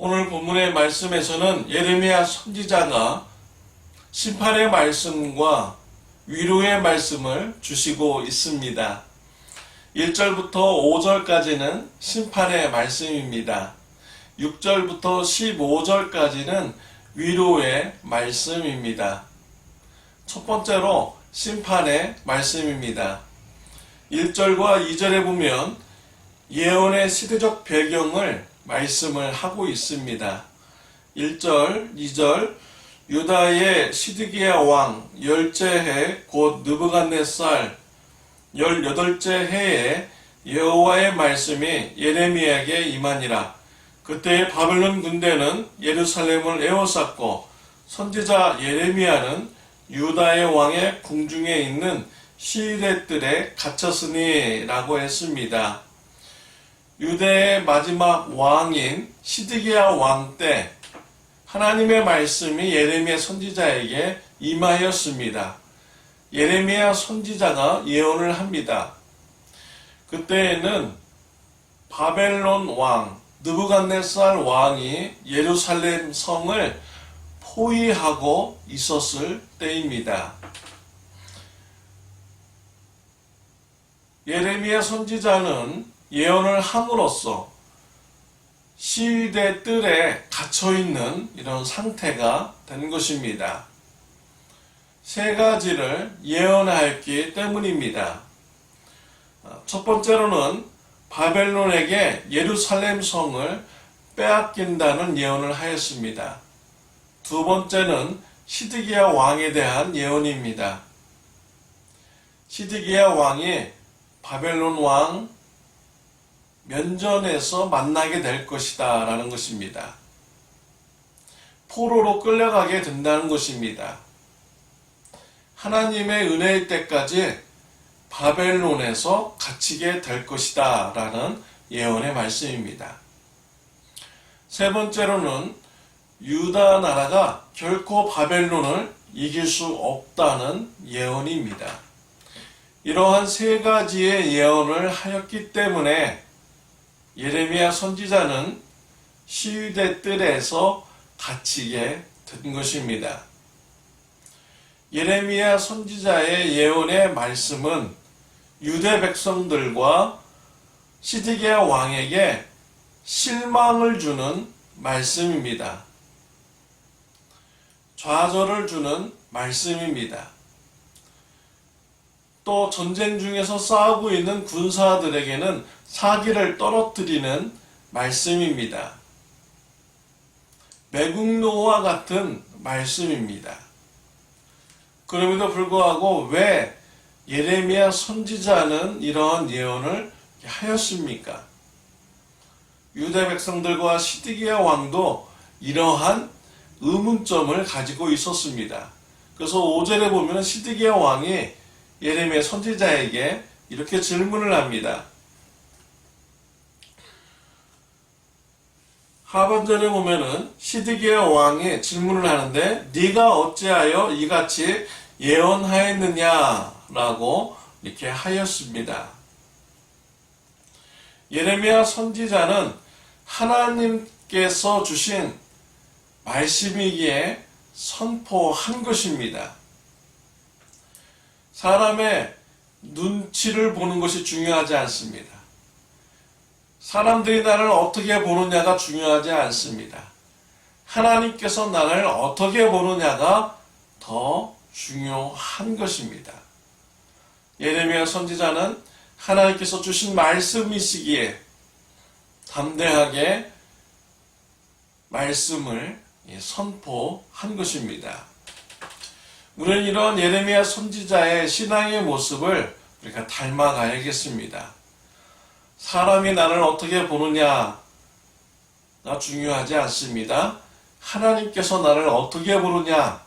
오늘 본문의 말씀에서는 예레미야 선지자가 심판의 말씀과 위로의 말씀을 주시고 있습니다. 1절부터 5절까지는 심판의 말씀입니다. 6절부터 15절까지는 위로의 말씀입니다. 첫 번째로 심판의 말씀입니다. 1절과 2절에 보면 예언의 시대적 배경을 말씀을 하고 있습니다. 1절, 2절 유다의 시드기야 왕 10째 해 곧 느부갓네살 18째 해에 여호와의 말씀이 예레미야에게 임하니라. 그때 바벨론 군대는 예루살렘을 에워쌌고 선지자 예레미야는 유다의 왕의 궁중에 있는 시위대 뜰에 갇혔으니 라고 했습니다. 유대의 마지막 왕인 시드기야 왕 때 하나님의 말씀이 예레미야 선지자에게 임하였습니다. 예레미야 선지자가 예언을 합니다. 그때에는 바벨론 왕 느부갓네살 왕이 예루살렘 성을 포위하고 있었을 때입니다. 예레미야 선지자는 예언을 함으로써 시위대 뜰에 갇혀있는 이런 상태가 된 것입니다. 세 가지를 예언하였기 때문입니다. 첫 번째로는 바벨론에게 예루살렘 성을 빼앗긴다는 예언을 하였습니다. 두 번째는 시드기야 왕에 대한 예언입니다. 시드기야 왕이 바벨론 왕 면전에서 만나게 될 것이다 라는 것입니다. 포로로 끌려가게 된다는 것입니다. 하나님의 은혜일 때까지 바벨론에서 갇히게 될 것이다 라는 예언의 말씀입니다. 세 번째로는 유다 나라가 결코 바벨론을 이길 수 없다는 예언입니다. 이러한 세 가지의 예언을 하였기 때문에 예레미야 선지자는 시위대 뜰에서 갇히게 된 것입니다. 예레미야 선지자의 예언의 말씀은 유대 백성들과 시드기야 왕에게 실망을 주는 말씀입니다. 좌절을 주는 말씀입니다. 또 전쟁 중에서 싸우고 있는 군사들에게는 사기를 떨어뜨리는 말씀입니다. 매국노와 같은 말씀입니다. 그럼에도 불구하고 왜 예레미야 선지자는 이러한 예언을 하였습니까? 유대 백성들과 시드기야 왕도 이러한 의문점을 가지고 있었습니다. 그래서 5절에 보면 시드기야 왕이 예레미야 선지자에게 이렇게 질문을 합니다. 하반절에 보면은 시드기야 왕이 질문을 하는데 네가 어찌하여 이같이 예언하였느냐라고 이렇게 하였습니다. 예레미야 선지자는 하나님께서 주신 말씀이기에 선포한 것입니다. 사람의 눈치를 보는 것이 중요하지 않습니다. 사람들이 나를 어떻게 보느냐가 중요하지 않습니다. 하나님께서 나를 어떻게 보느냐가 더 중요한 것입니다. 예레미야 선지자는 하나님께서 주신 말씀이시기에 담대하게 말씀을 선포한 것입니다. 우리는 이런 예레미야 선지자의 신앙의 모습을 우리가 닮아가야겠습니다. 사람이 나를 어떻게 보느냐가 중요하지 않습니다. 하나님께서 나를 어떻게 보느냐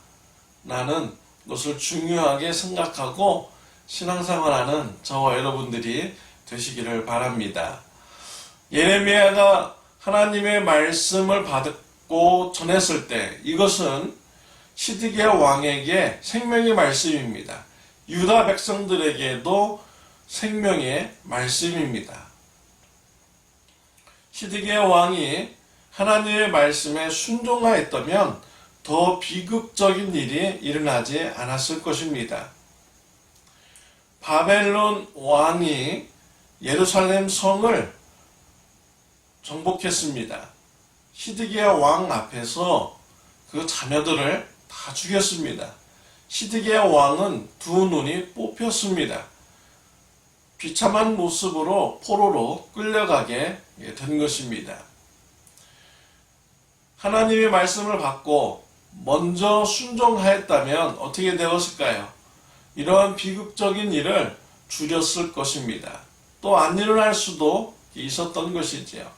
라는 것을 중요하게 생각하고 신앙생활하는 저와 여러분들이 되시기를 바랍니다. 예레미야가 하나님의 말씀을 받고 전했을 때 이것은 시드기야 왕에게 생명의 말씀입니다. 유다 백성들에게도 생명의 말씀입니다. 시드기야 왕이 하나님의 말씀에 순종하였다면 더 비극적인 일이 일어나지 않았을 것입니다. 바벨론 왕이 예루살렘 성을 정복했습니다. 시드기야 왕 앞에서 그 자녀들을 다 죽였습니다. 시드기야 왕은 두 눈이 뽑혔습니다. 비참한 모습으로 포로로 끌려가게 된 것입니다. 하나님의 말씀을 받고 먼저 순종하였다면 어떻게 되었을까요? 이러한 비극적인 일을 줄였을 것입니다. 또 안 일어날 수도 있었던 것이지요.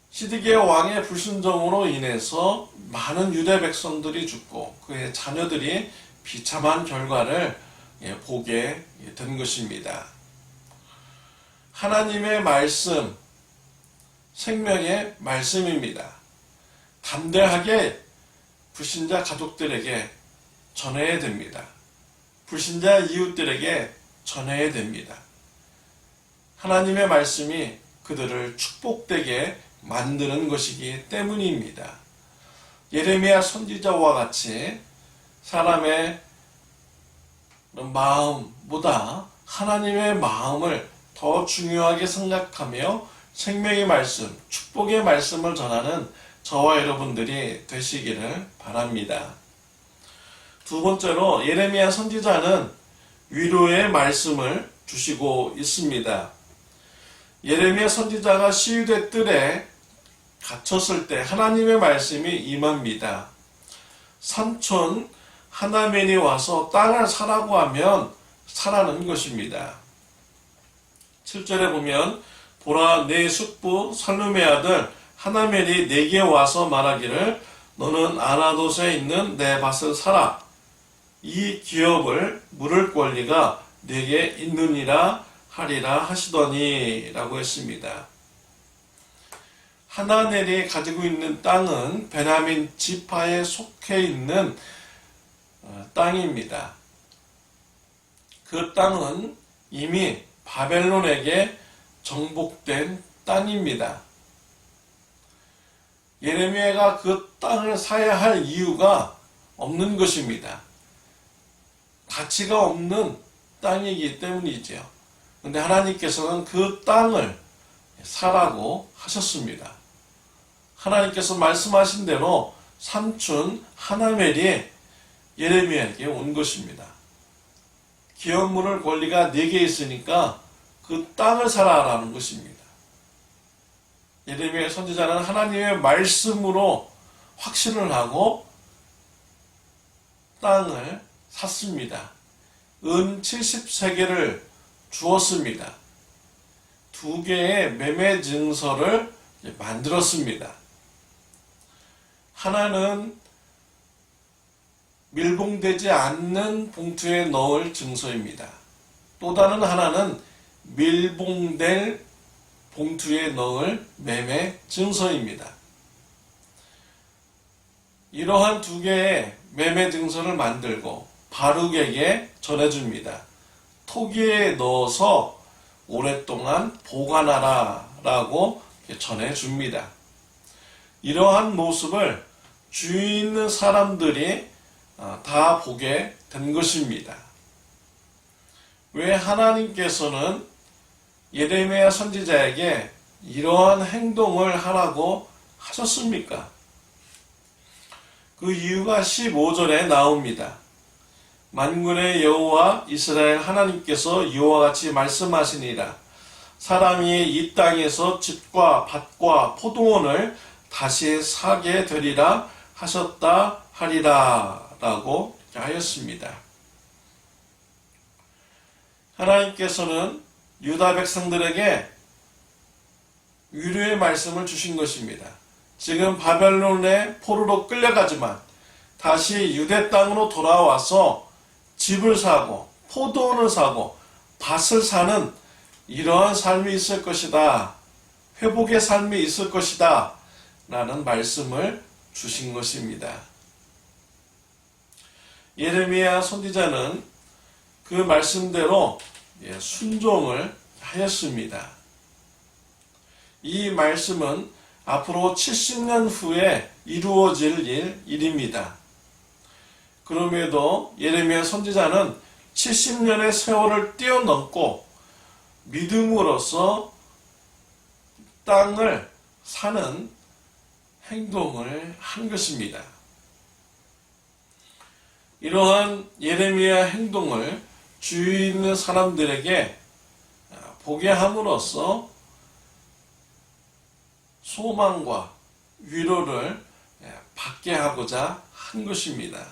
시드기야 왕의 불순종으로 인해서 많은 유대 백성들이 죽고 그의 자녀들이 비참한 결과를 보게 된 것입니다. 하나님의 말씀, 생명의 말씀입니다. 담대하게 불신자 가족들에게 전해야 됩니다. 불신자 이웃들에게 전해야 됩니다. 하나님의 말씀이 그들을 축복되게 만드는 것이기 때문입니다. 예레미야 선지자와 같이 사람의 마음보다 하나님의 마음을 더 중요하게 생각하며 생명의 말씀, 축복의 말씀을 전하는 저와 여러분들이 되시기를 바랍니다. 두 번째로 예레미야 선지자는 위로의 말씀을 주시고 있습니다. 예레미야 선지자가 시위대 뜰에 갇혔을 때 하나님의 말씀이 임합니다. 삼촌 하나멜이 와서 땅을 사라고 하면 사라는 것입니다. 7절에 보면 보라 내 숙부 살룸의 아들 하나멜이 내게 와서 말하기를 너는 아나돗에 있는 내 밭을 사라. 이 기업을 물을 권리가 내게 있느니라 하리라 하시더니 라고 했습니다. 하나넬이 가지고 있는 땅은 베냐민 지파에 속해 있는 땅입니다. 그 땅은 이미 바벨론에게 정복된 땅입니다. 예레미야가 그 땅을 사야 할 이유가 없는 것입니다. 가치가 없는 땅이기 때문이죠. 그런데 하나님께서는 그 땅을 사라고 하셨습니다. 하나님께서 말씀하신 대로 삼촌 하나멜이 예레미야에게 온 것입니다. 기업 물을 권리가 네게 있으니까 그 땅을 사라라는 것입니다. 예레미야 선지자는 하나님의 말씀으로 확신을 하고 땅을 샀습니다. 은 70세겔을 주었습니다. 두 개의 매매 증서를 만들었습니다. 하나는 밀봉되지 않는 봉투에 넣을 증서입니다. 또 다른 하나는 밀봉될 봉투에 넣을 매매 증서입니다. 이러한 두 개의 매매 증서를 만들고 바룩에게 전해줍니다. 토기에 넣어서 오랫동안 보관하라 라고 전해줍니다. 이러한 모습을 주의 있는 사람들이 다 보게 된 것입니다. 왜 하나님께서는 예레미야 선지자에게 이러한 행동을 하라고 하셨습니까? 그 이유가 15절에 나옵니다. 만군의 여호와 이스라엘 하나님께서 이와 같이 말씀하시니라. 사람이 이 땅에서 집과 밭과 포도원을 다시 사게 되리라 하셨다 하리라 라고 하였습니다. 하나님께서는 유다 백성들에게 위로의 말씀을 주신 것입니다. 지금 바벨론의 포로로 끌려가지만 다시 유대 땅으로 돌아와서 집을 사고 포도원을 사고 밭을 사는 이러한 삶이 있을 것이다. 회복의 삶이 있을 것이다. 라는 말씀을 주신 것입니다. 예레미야 선지자는 그 말씀대로 순종을 하였습니다. 이 말씀은 앞으로 70년 후에 이루어질 일입니다. 그럼에도 예레미야 선지자는 70년의 세월을 뛰어넘고 믿음으로써 땅을 사는 행동을 한 것입니다. 이러한 예레미야 행동을 주위 있는 사람들에게 보게 함으로써 소망과 위로를 받게 하고자 한 것입니다.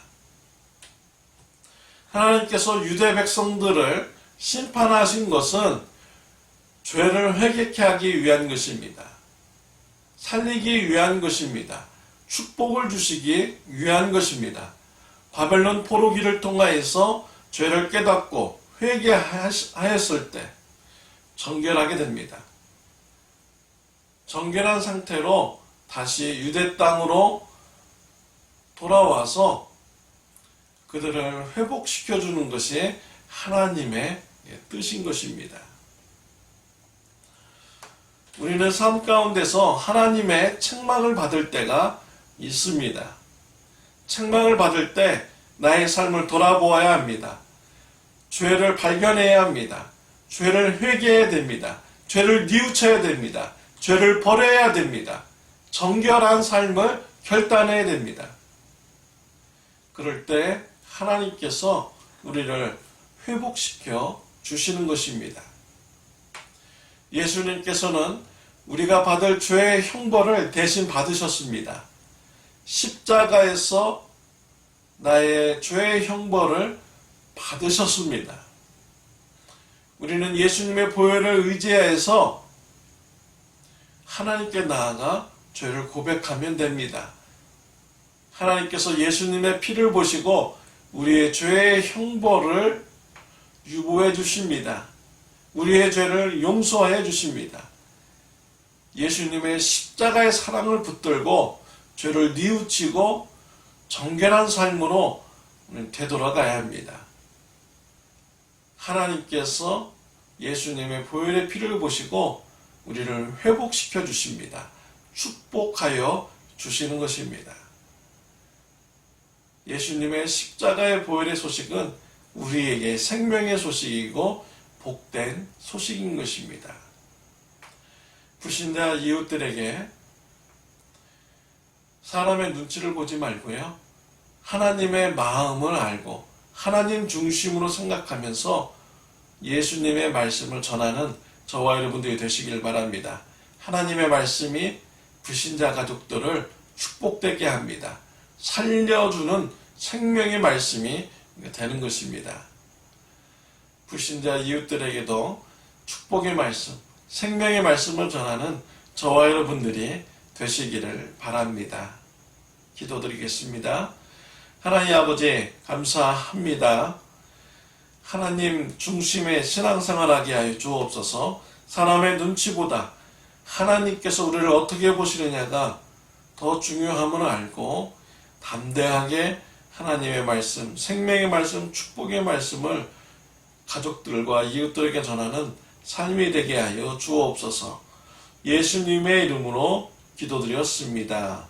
하나님께서 유대 백성들을 심판하신 것은 죄를 회개케 하기 위한 것입니다. 살리기 위한 것입니다. 축복을 주시기 위한 것입니다. 바벨론 포로기를 통하여서 죄를 깨닫고 회개하였을 때 정결하게 됩니다. 정결한 상태로 다시 유대 땅으로 돌아와서 그들을 회복시켜주는 것이 하나님의 뜻인 것입니다. 우리는 삶 가운데서 하나님의 책망을 받을 때가 있습니다. 책망을 받을 때 나의 삶을 돌아보아야 합니다. 죄를 발견해야 합니다. 죄를 회개해야 됩니다. 죄를 뉘우쳐야 됩니다. 죄를 버려야 됩니다. 정결한 삶을 결단해야 됩니다. 그럴 때 하나님께서 우리를 회복시켜 주시는 것입니다. 예수님께서는 우리가 받을 죄의 형벌을 대신 받으셨습니다. 십자가에서 나의 죄의 형벌을 받으셨습니다. 우리는 예수님의 보혈을 의지해서 하나님께 나아가 죄를 고백하면 됩니다. 하나님께서 예수님의 피를 보시고 우리의 죄의 형벌을 유보해 주십니다. 우리의 죄를 용서해 주십니다. 예수님의 십자가의 사랑을 붙들고 죄를 뉘우치고 정결한 삶으로 되돌아가야 합니다. 하나님께서 예수님의 보혈의 피를 보시고 우리를 회복시켜 주십니다. 축복하여 주시는 것입니다. 예수님의 십자가의 보혈의 소식은 우리에게 생명의 소식이고 복된 소식인 것입니다. 불신자 이웃들에게 사람의 눈치를 보지 말고요. 하나님의 마음을 알고 하나님 중심으로 생각하면서 예수님의 말씀을 전하는 저와 여러분들이 되시길 바랍니다. 하나님의 말씀이 불신자 가족들을 축복되게 합니다. 살려주는 생명의 말씀이 되는 것입니다. 불신자 이웃들에게도 축복의 말씀, 생명의 말씀을 전하는 저와 여러분들이 되시기를 바랍니다. 기도드리겠습니다. 하나님 아버지 감사합니다. 하나님 중심의 신앙생활하게 하여 주옵소서. 사람의 눈치보다 하나님께서 우리를 어떻게 보시느냐가 더 중요함을 알고 담대하게 하나님의 말씀, 생명의 말씀, 축복의 말씀을 가족들과 이웃들에게 전하는 삶이 되게 하여 주옵소서. 예수님의 이름으로 기도드렸습니다.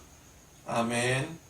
아멘.